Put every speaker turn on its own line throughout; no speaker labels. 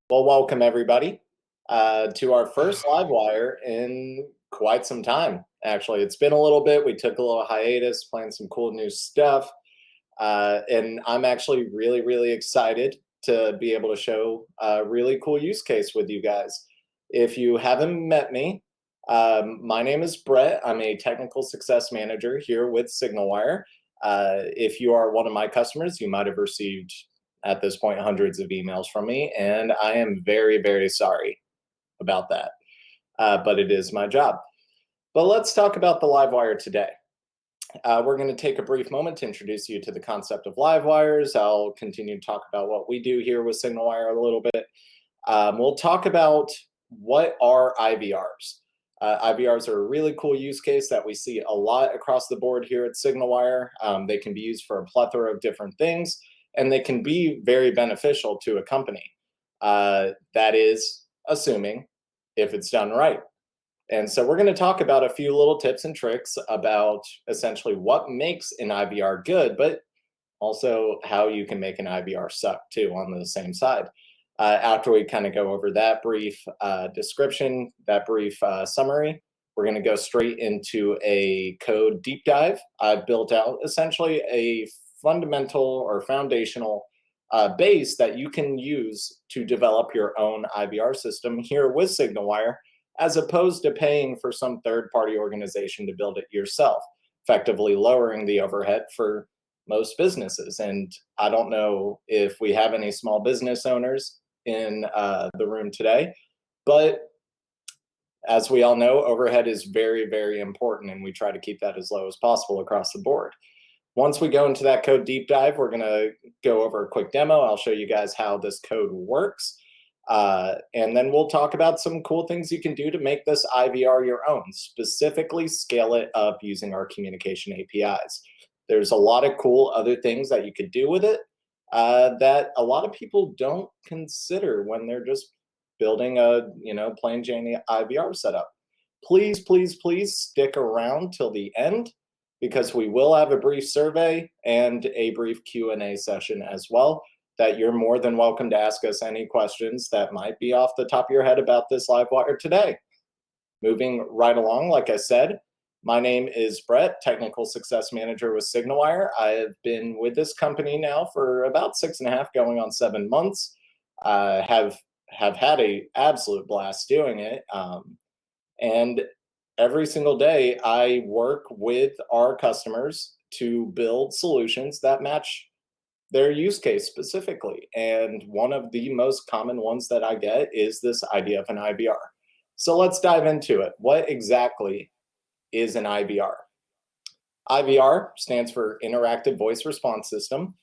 Well, welcome everybody to our first live wire in quite some time. Actually, it's been a little bit. We took a little hiatus, playing some cool new stuff, and I'm actually really excited to be able to show a really cool use case with you guys. If you haven't met me, my name is Brett. I'm a technical success manager here with SignalWire. If you are one of my customers, you might have received at this point hundreds of emails from me, and I am very sorry about that. But it is my job. But let's talk about the LiveWire today. We're going to take a brief moment to introduce you to the concept of LiveWires. I'll continue to talk about what we do here with SignalWire a little bit. We'll talk about what are IVRs. IVRs are a really cool use case that we see a lot across the board here at SignalWire. They can be used for a plethora of different things, and they can be very beneficial to a company. That is assuming if it's done right. And so we're going to talk about a few little tips and tricks about essentially what makes an IVR good, but also how you can make an IVR suck too on the same side. After we kind of go over that brief description, that brief summary, we're going to go straight into a code deep dive. I've built out essentially a fundamental or foundational base that you can use to develop your own IVR system here with SignalWire, as opposed to paying for some third-party organization to build it yourself, effectively lowering the overhead for most businesses. And I don't know if we have any small business owners in the room today, but as we all know, overhead is very important, and we try to keep that as low as possible across the board. Once we go into that code deep dive, we're going to go over a quick demo. I'll show you guys how this code works. And then we'll talk about some cool things you can do to make this IVR your own, specifically scale it up using our communication APIs. There's a lot of cool other things that you could do with it that a lot of people don't consider when they're just building a plain Jane IVR setup. Please stick around till the end, because we will have a brief survey and a brief Q&A session as well, that you're more than welcome to ask us any questions that might be off the top of your head about this LiveWire today. Moving right along, like I said, my name is Brett, Technical Success Manager with SignalWire. I have been with this company now for about 6.5, going on 7 months. Have had an absolute blast doing it. And every single day, I work with our customers to build solutions that match their use case specifically. And one of the most common ones that I get is this idea of an IVR. So let's dive into it. What exactly is an IVR? IVR stands for Interactive Voice Response System.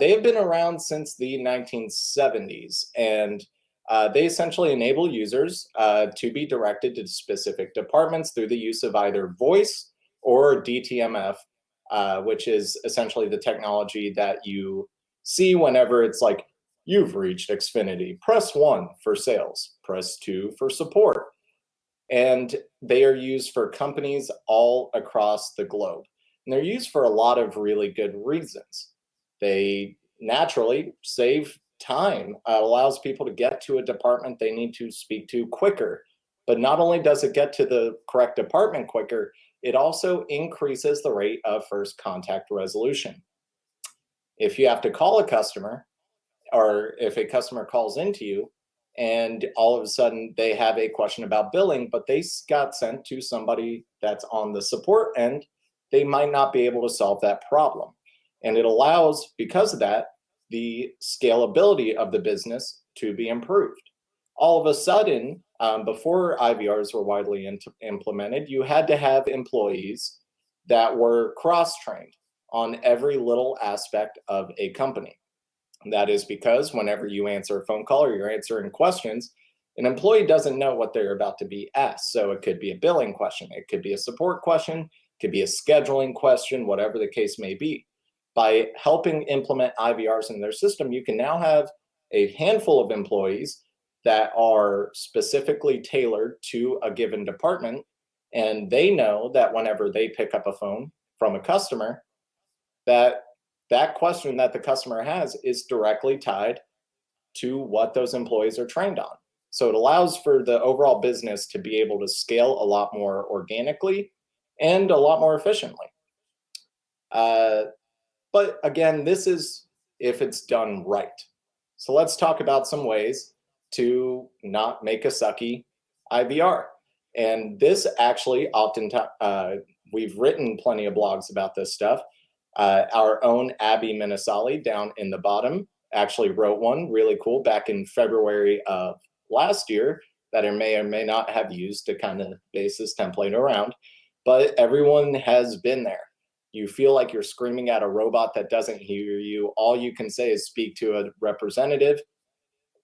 They have been around since the 1970s, and they essentially enable users to be directed to specific departments through the use of either voice or DTMF, which is essentially the technology that you see whenever it's like, you've reached Xfinity, press 1 for sales, press 2 for support. And they are used for companies all across the globe. And they're used for a lot of really good reasons. They naturally save time. Allows people to get to a department they need to speak to quicker. But not only does it get to the correct department quicker, it also increases the rate of first contact resolution. If you have to call a customer, or if a customer calls into you and all of a sudden they have a question about billing, but they got sent to somebody that's on the support end, they might not be able to solve that problem. And it allows, because of that, the scalability of the business to be improved. All of a sudden, before IVRs were widely implemented, you had to have employees that were cross-trained on every little aspect of a company. That is because whenever you answer a phone call or you're answering questions, an employee doesn't know what they're about to be asked. So it could be a billing question, it could be a support question, it could be a scheduling question, whatever the case may be. By helping implement IVRs in their system, you can now have a handful of employees that are specifically tailored to a given department, and they know that whenever they pick up a phone from a customer, that question that the customer has is directly tied to what those employees are trained on. So it allows for the overall business to be able to scale a lot more organically and a lot more efficiently. But again, this is if it's done right. So let's talk about some ways to not make a sucky IVR. And this actually oftentimes, we've written plenty of blogs about this stuff. Our own Abby Minisali down in the bottom actually wrote one really cool back in February of last year that I may or may not have used to kind of base this template around, but everyone has been there. You feel like you're screaming at a robot that doesn't hear you. All you can say is speak to a representative.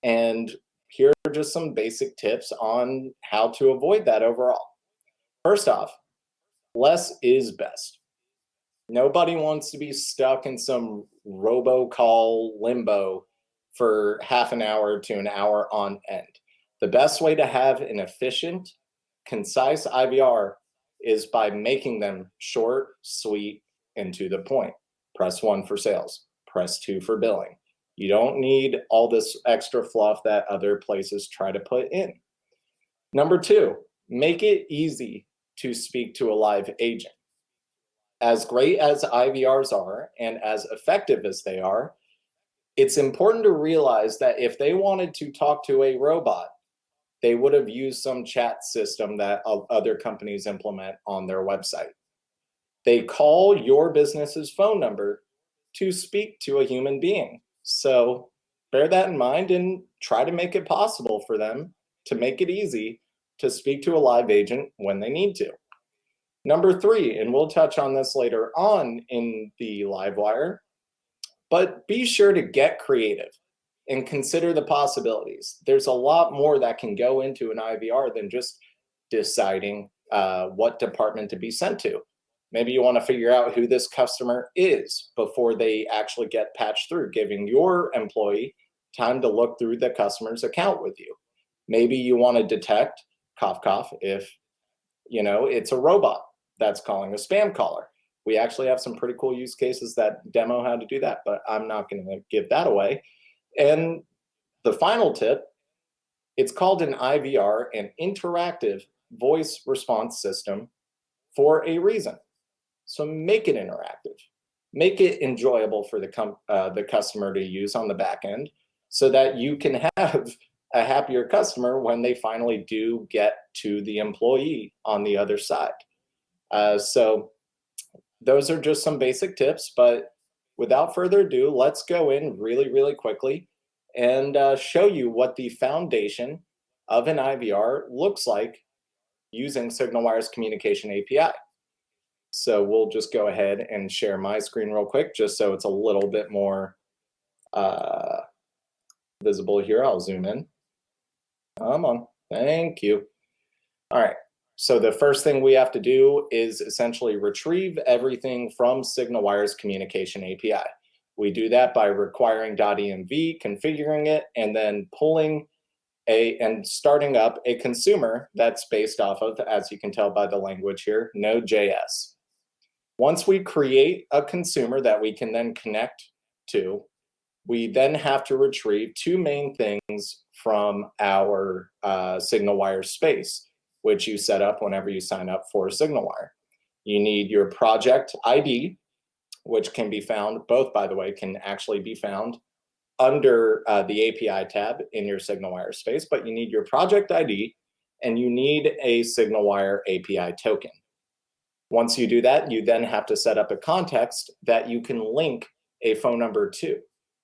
And here are just some basic tips on how to avoid that overall. First off, less is best. Nobody wants to be stuck in some robocall limbo for half an hour to an hour on end. The best way to have an efficient, concise IVR is by making them short, sweet, and to the point. Press 1 for sales, press 2 for billing. You don't need all this extra fluff that other places try to put in. Number 2, make it easy to speak to a live agent. As great as IVRs are and as effective as they are, it's important to realize that if they wanted to talk to a robot, they would have used some chat system that other companies implement on their website. They call your business's phone number to speak to a human being. So bear that in mind and try to make it possible for them to make it easy to speak to a live agent when they need to. Number 3, and we'll touch on this later on in the LiveWire, but be sure to get creative and consider the possibilities. There's a lot more that can go into an IVR than just deciding what department to be sent to. Maybe you want to figure out who this customer is before they actually get patched through, giving your employee time to look through the customer's account with you. Maybe you want to detect, cough, cough, if it's a robot that's calling a spam caller. We actually have some pretty cool use cases that demo how to do that, but I'm not going to give that away. And the final tip, it's called an IVR, an interactive voice response system, for a reason. So make it interactive, make it enjoyable for the customer to use on the back end so that you can have a happier customer when they finally do get to the employee on the other side. So those are just some basic tips, but without further ado, let's go in really, really quickly and show you what the foundation of an IVR looks like using SignalWire's communication API. So we'll just go ahead and share my screen real quick, just so it's a little bit more visible here. I'll zoom in. Come on, thank you. All right, so the first thing we have to do is essentially retrieve everything from SignalWire's communication API. We do that by requiring .env, configuring it, and then pulling and starting up a consumer that's based off of, as you can tell by the language here, Node.js. Once we create a consumer that we can then connect to, we then have to retrieve 2 main things from our SignalWire space, which you set up whenever you sign up for SignalWire. You need your project ID, which can be found, both by the way, can actually be found under the API tab in your SignalWire space, but you need your project ID and you need a SignalWire API token. Once you do that, you then have to set up a context that you can link a phone number to.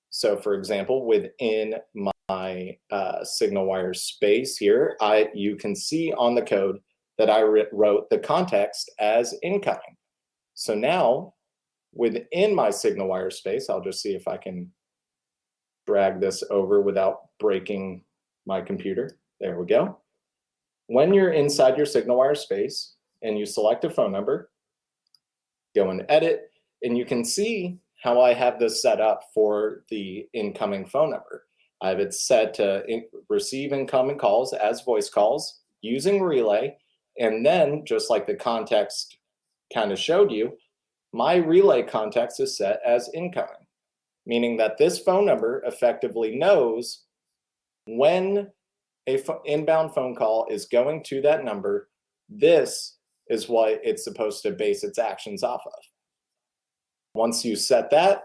So for example, within my SignalWire space here, you can see on the code that I wrote the context as incoming. So now within my SignalWire space, I'll just see if I can drag this over without breaking my computer. There we go. When you're inside your SignalWire space and you select a phone number, go and edit, and you can see how I have this set up for the incoming phone number. I have it set to receive incoming calls as voice calls using relay, and then just like the context kind of showed you, my relay context is set as incoming, meaning that this phone number effectively knows when a inbound phone call is going to that number, this is what it's supposed to base its actions off of. Once you set that,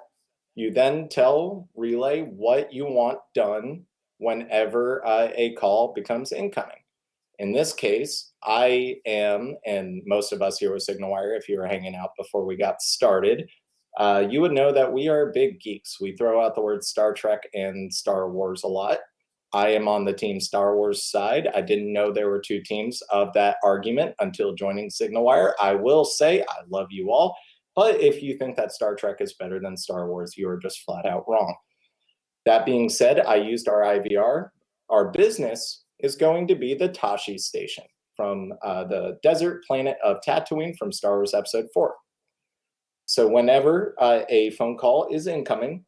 you then tell Relay what you want done whenever a call becomes incoming. In this case, I am, and most of us here with SignalWire, if you were hanging out before we got started, you would know that we are big geeks. We throw out the words Star Trek and Star Wars a lot. I am on the team Star Wars side. I didn't know there were two teams of that argument until joining SignalWire. I will say I love you all, but if you think that Star Trek is better than Star Wars, you are just flat out wrong. That being said, I used our IVR. Our business is going to be the Tashi station from the desert planet of Tatooine from Star Wars Episode 4. So whenever a phone call is incoming,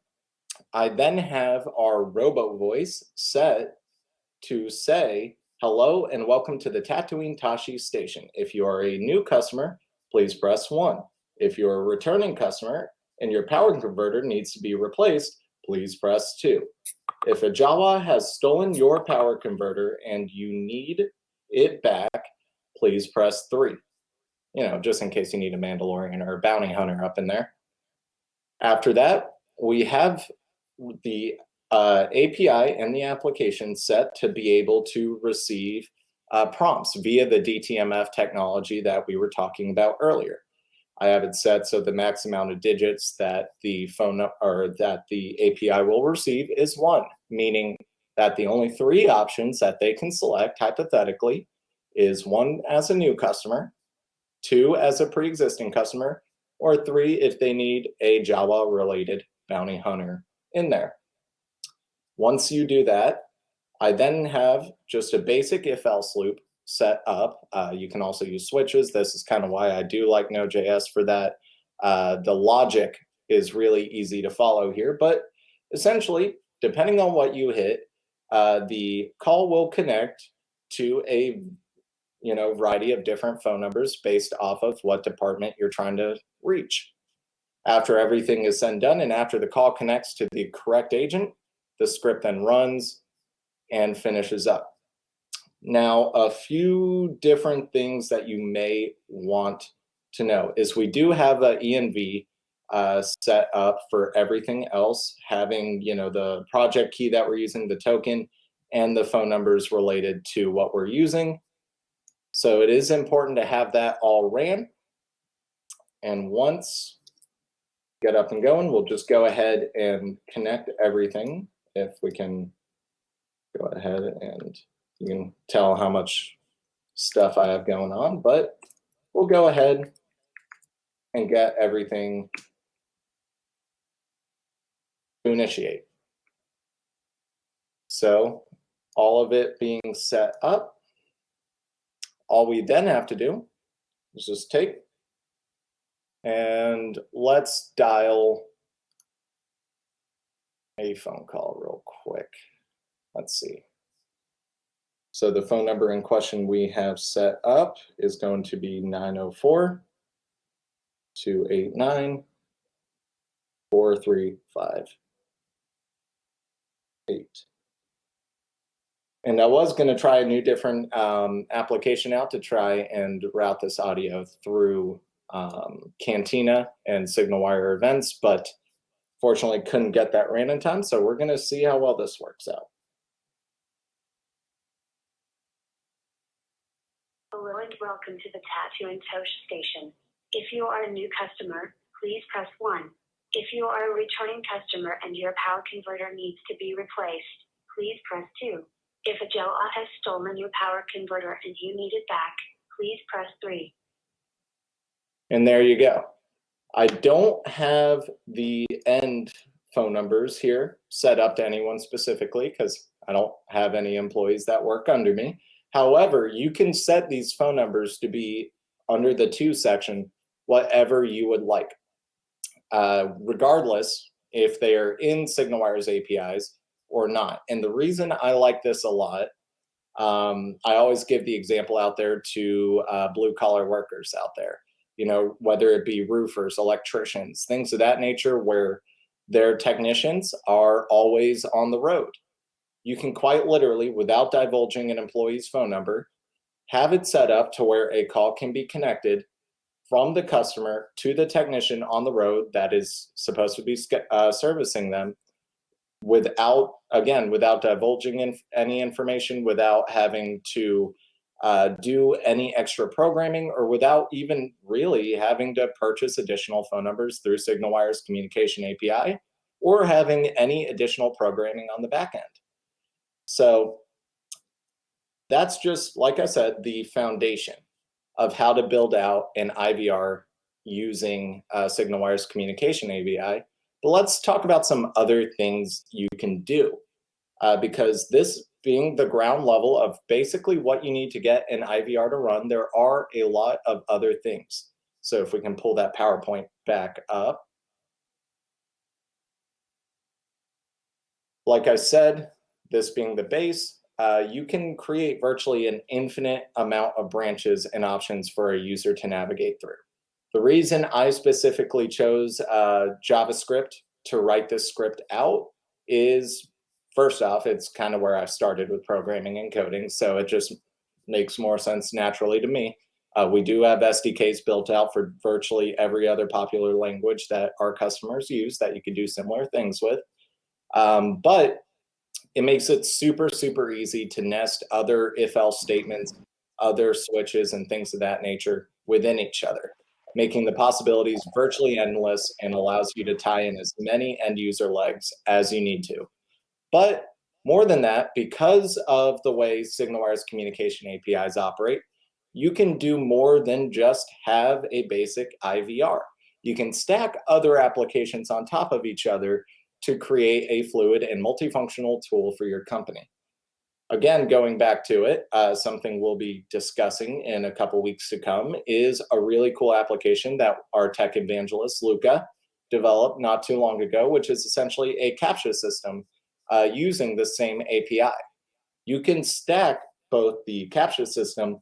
I then have our robo voice set to say, hello and welcome to the Tatooine Tashi station. If you are a new customer, please press 1. If you're a returning customer and your power converter needs to be replaced, please press 2. If a Jawa has stolen your power converter and you need it back, please press 3. You know, just in case you need a Mandalorian or a bounty hunter up in there. After that, we have the API and the application set to be able to receive prompts via the DTMF technology that we were talking about earlier. I have it set so the max amount of digits that the API will receive is 1, meaning that the only 3 options that they can select hypothetically is 1 as a new customer, 2 as a pre-existing customer, or 3 if they need a Jawa related bounty hunter in there. Once you do that, I then have just a basic if-else loop set up. You can also use switches. This is kind of why I do like Node.js for that. The logic is really easy to follow here, but essentially, depending on what you hit, the call will connect to a variety of different phone numbers based off of what department you're trying to reach. After everything is said and done, and after the call connects to the correct agent, the script then runs and finishes up. Now, a few different things that you may want to know is we do have an ENV set up for everything else, having the project key that we're using, the token, and the phone numbers related to what we're using. So it is important to have that all ran. And once we get up and going, we'll just go ahead and connect everything. If we can go ahead, and you can tell how much stuff I have going on, but we'll go ahead and get everything to initiate. So all of it being set up, all we then have to do is just take and let's dial a phone call real quick. Let's see. So the phone number in question we have set up is going to be 904-289-4358. And I was going to try a new different application out to try and route this audio through Cantina and SignalWire events, but fortunately couldn't get that ran in time. So we're going to see how well this works out.
Hello and welcome to the Tatooine station. If you are a new customer, please press 1. If you are a returning customer and your power converter needs to be replaced, please press 2. If a Jawa has stolen your power converter and you need it back, please press 3.
And there you go. I don't have the end phone numbers here set up to anyone specifically because I don't have any employees that work under me. However, you can set these phone numbers to be under the to section, whatever you would like. Regardless if they are in SignalWire's APIs or not. And the reason I like this a lot, I always give the example out there to blue collar workers out there, whether it be roofers, electricians, things of that nature, where their technicians are always on the road. you can quite literally, without divulging an employee's phone number, have it set up to where a call can be connected from the customer to the technician on the road that is supposed to be servicing them, without, again, without divulging any information, without having to do any extra programming, or without even really having to purchase additional phone numbers through SignalWire's communication API, or having any additional programming on the back end. So that's just, like I said, the foundation of how to build out an IVR using SignalWire's communication API. But let's talk about some other things you can do, because this being the ground level of basically what you need to get an IVR to run, there are a lot of other things. So if we can pull that PowerPoint back up. Like I said, this being the base, you can create virtually an infinite amount of branches and options for a user to navigate through. The reason I specifically chose JavaScript to write this script out is, first off, it's kind of where I started with programming and coding, so it just makes more sense naturally to me. We do have SDKs built out for virtually every other popular language that our customers use that you can do similar things with. But it makes it super, super easy to nest other if-else statements, other switches, and things of that nature within each other, making the possibilities virtually endless, and allows you to tie in as many end user legs as you need to. But more than that, because of the way SignalWire's communication APIs operate, you can do more than just have a basic IVR. You can stack other applications on top of each other to create a fluid and multifunctional tool for your company. Again, going back to it, something we'll be discussing in a couple weeks to come is a really cool application that our tech evangelist, Luca, developed not too long ago, which is essentially a CAPTCHA system using the same API. You can stack both the CAPTCHA system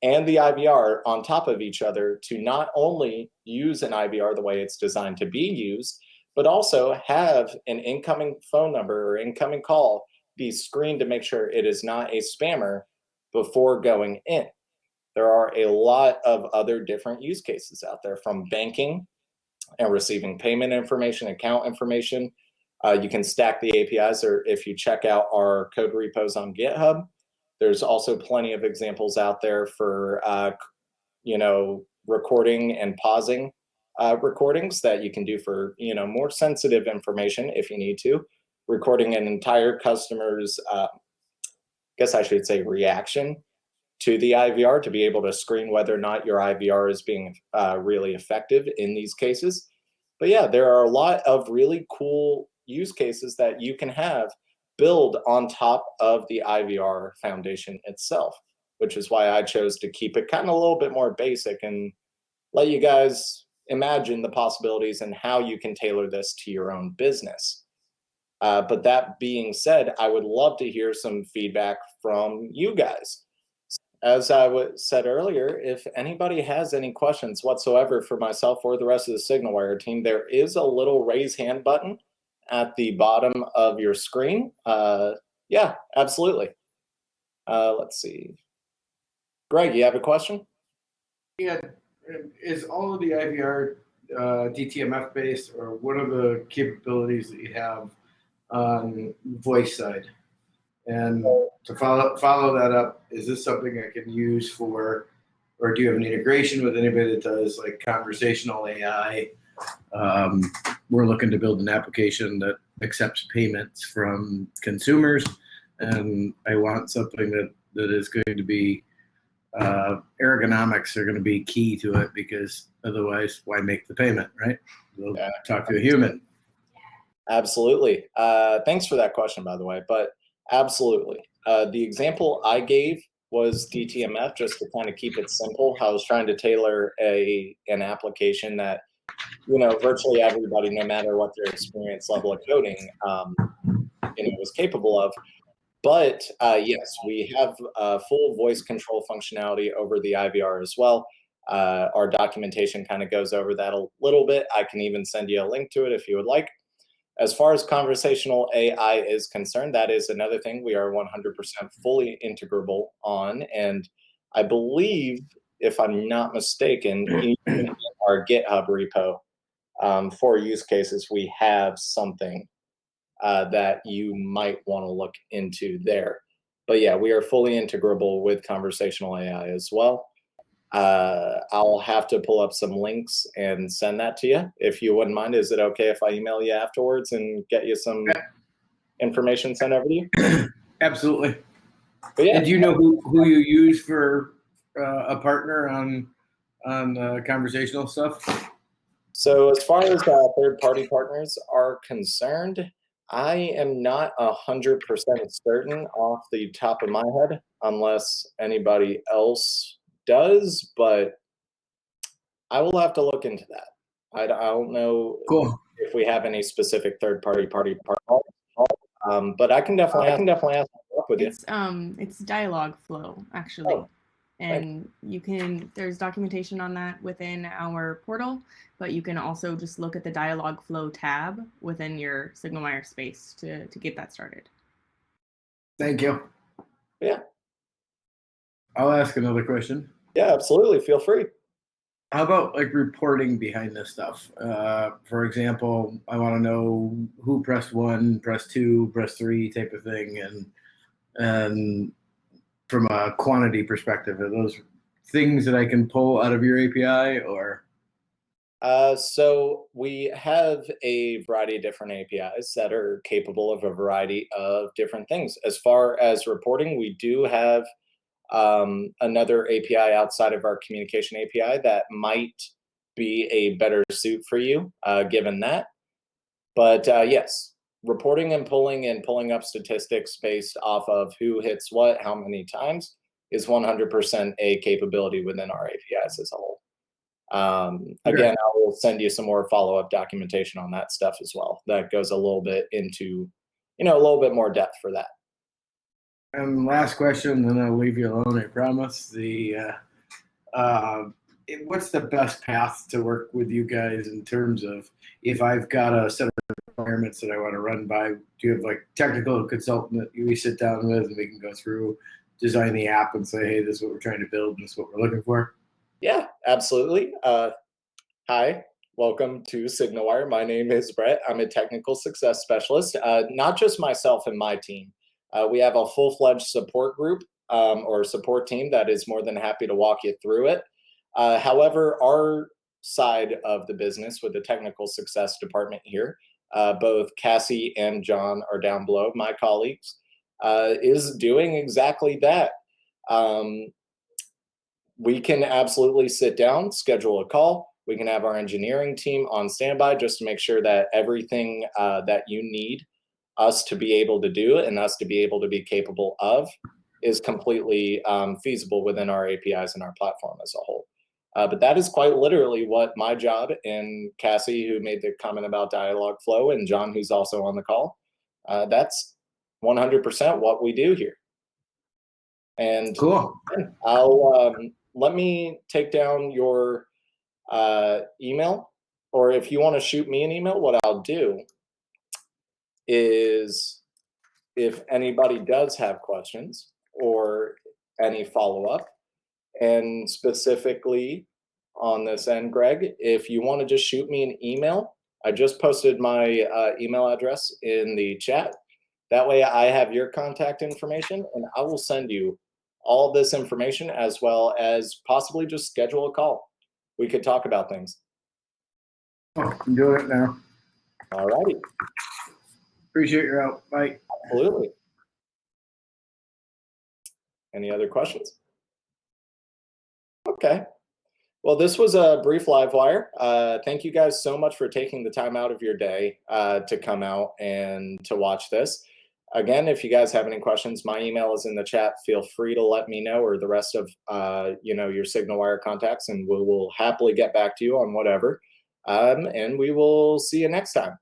and the IVR on top of each other to not only use an IVR the way it's designed to be used, but also have an incoming phone number or incoming call be screened to make sure it is not a spammer before going in. There are a lot of other different use cases out there, from banking and receiving payment information, account information. You can stack the APIs, or if you check out our code repos on GitHub, there's also plenty of examples out there for recording and pausing recordings that you can do for more sensitive information if you need to. Recording an entire customer's, guess I should say, reaction to the IVR to be able to screen whether or not your IVR is being really effective in these cases. But yeah, there are a lot of really cool use cases that you can have build on top of the IVR foundation itself, which is why I chose to keep it kind of a little bit more basic and let you guys imagine the possibilities and how you can tailor this to your own business. But that being said, I would love to hear some feedback from you guys. As I said earlier, if anybody has any questions whatsoever for myself or the rest of the SignalWire team, there is a little raise hand button at the bottom of your screen. Yeah, absolutely. Let's see. Greg, you have a question?
Yeah, is all of the IVR DTMF based, or what are the capabilities that you have on voice side? And to follow that up, is this something I can use for, or do you have an integration with anybody that does like conversational AI? We're looking to build an application that accepts payments from consumers, and I want something that is going to be ergonomics are going to be key to it, because otherwise, why make the payment, right? We'll talk to a human.
Absolutely. Thanks for that question, by the way. But absolutely. The example I gave was DTMF, just to kind of keep it simple. I was trying to tailor an application that virtually everybody, no matter what their experience level of coding, was capable of. But yes, we have full voice control functionality over the IVR as well. Our documentation kind of goes over that a little bit. I can even send you a link to it if you would like. As far as conversational AI is concerned, that is another thing we are 100% fully integrable on. And I believe, if I'm not mistaken, even in our GitHub repo for use cases, we have something that you might want to look into there. But yeah, we are fully integrable with conversational AI as well. I'll have to pull up some links and send that to you if you wouldn't mind. Is it okay if I email you afterwards and get you some information sent over to you?
Absolutely.
But yeah,
And do you know who you use for a partner on conversational stuff?
so as far as third-party partners are concerned, I am not 100% certain off the top of my head, unless anybody else does, but I will have to look into that. I don't know if we have any specific third-party partners, but I can definitely ask up with you.
It's Dialogflow actually.
Oh,
and you can, there's documentation on that within our portal, but you can also just look at the Dialogflow tab within your SignalWire space to get that started.
Thank you.
Yeah.
I'll ask another question.
Yeah, absolutely. Feel free.
How about like reporting behind this stuff? For example, I want to know who pressed 1, pressed 2, pressed 3 type of thing, and from a quantity perspective, are those things that I can pull out of your API or?
So we have a variety of different APIs that are capable of a variety of different things. As far as reporting, we do have another API outside of our communication API that might be a better suit for you, given that. But yes, reporting and pulling up statistics based off of who hits what, how many times, is 100% a capability within our APIs as a whole. Again, I will send you some more follow-up documentation on that stuff as well. That goes a little bit into, a little bit more depth for that.
And last question, then I'll leave you alone, I promise. What's the best path to work with you guys in terms of if I've got a set of requirements that I want to run by? Do you have like technical consultant that we sit down with and we can go through, design the app and say, hey, this is what we're trying to build, this is what we're looking for?
Yeah, absolutely. Hi, welcome to SignalWire. My name is Brett. I'm a technical success specialist. Not just myself and my team. We have a full-fledged support group or support team that is more than happy to walk you through it. However, our side of the business with the technical success department here, both Cassie and John are down below, my colleagues, is doing exactly that. We can absolutely sit down, schedule a call. We can have our engineering team on standby just to make sure that everything that you need us to be able to do and us to be able to be capable of is completely feasible within our APIs and our platform as a whole. But that is quite literally what my job, and Cassie, who made the comment about Dialogflow, and John, who's also on the call, that's 100% what we do here. And
cool.
I'll let me take down your email, or if you want to shoot me an email, what I'll do is, if anybody does have questions or any follow-up, and specifically on this end, Greg, if you want to just shoot me an email, I just posted my email address in the chat. That way I have your contact information, and I will send you all this information, as well as possibly just schedule a call. We could talk about things.
Oh, I'm doing it now.
All righty.
Appreciate your help. Bye.
Absolutely. Any other questions? Okay. Well, this was a brief LiveWire. Thank you guys so much for taking the time out of your day to come out and to watch this. Again, if you guys have any questions, my email is in the chat. Feel free to let me know, or the rest of your SignalWire contacts, and we will happily get back to you on whatever. And we will see you next time.